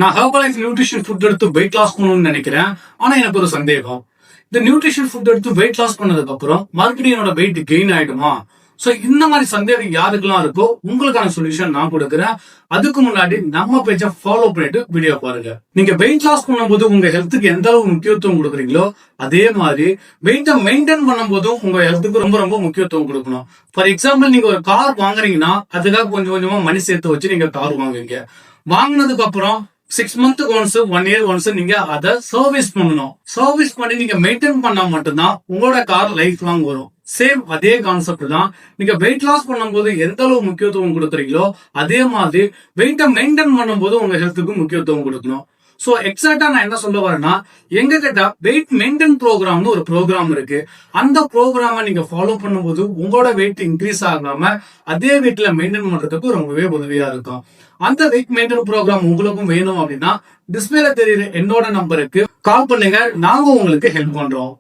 நான் Herbalife nutrition food எடுத்து weight loss பண்ணணும்னு நினைக்கிறேன். ஆனா எனக்கு ஒரு சந்தேகம். இந்த நியூட்ரிஷன் ஃபுட் எடுத்து வெயிட் லாஸ் பண்ணதுக்கு அப்புறம் மறுபடியும் என்னோட வெயிட் கெயின் ஆயிடுமா? சோ இந்த மாதிரி சந்தேகம் யாருக்கெல்லாம் இருக்கோ உங்களுக்கான சொல்யூஷன் நான் கொடுக்குறேன். அதுக்கு முன்னாடி நம்ம பேஜை ஃபாலோ பண்ணிட்டு வீடியோ பாருங்க. நீங்க வெயிட் லாஸ் பண்ணும்போது உங்க ஹெல்த்துக்கு எந்த அளவு முக்கியத்துவம் கொடுக்குறீங்களோ அதே மாதிரி வெயிட்டை மெயின்டைன் பண்ணும்போதும் உங்க ஹெல்த்துக்கு ரொம்ப ரொம்ப முக்கியத்துவம் கொடுக்கணும். ஃபார் எக்ஸாம்பிள், நீங்க ஒரு கார் வாங்குறீங்கன்னா அதுக்காக கொஞ்சம் கொஞ்சமா மணி சேர்த்து வச்சு நீங்க கார் வாங்குவீங்க. வாங்கினதுக்கு அப்புறம் 6 மந்த்துக்கு ஒன்ஸ் 1 இயர் ஒன்ஸ் நீங்க அதை சர்வீஸ் பண்ணணும். சர்வீஸ் பண்ணி நீங்க மெயின்டைன் பண்ணா மட்டும்தான் உங்களோட கார் லைஃப் லாங் வரும். சேம் அதே கான்செப்ட் தான். நீங்க வெயிட் லாஸ் பண்ணும்போது எந்த அளவு முக்கியத்துவம் கொடுக்குறீங்களோ அதே மாதிரி வெயிட்டை மெயின்டைன் பண்ணும்போது உங்க ஹெல்த்துக்கு முக்கியத்துவம் கொடுக்கணும். சோ எக்ஸாக்டா நான் என்ன சொல்ல வரேன்னா, எங்க கிட்ட வெயிட் மெயின்டைன் ப்ரோக்ராம்னு ஒரு ப்ரோக்ராம் இருக்கு. அந்த ப்ரோக்ராமை நீங்க ஃபாலோ பண்ணும்போது உங்களோட வெயிட் இன்க்ரீஸ் ஆகாம அதே வெயிட்ல மெயின்டைன் பண்றதுக்கு ரொம்பவே உதவியா இருக்கும். அந்த வெயிட் மெயின்டைன் ப்ரோக்ராம் உங்களுக்கும் வேணும் அப்படின்னா டிஸ்பிளேல தெரியுற என்னோட நம்பருக்கு கால் பண்ணுங்க. நாங்க உங்களுக்கு ஹெல்ப் பண்றோம்.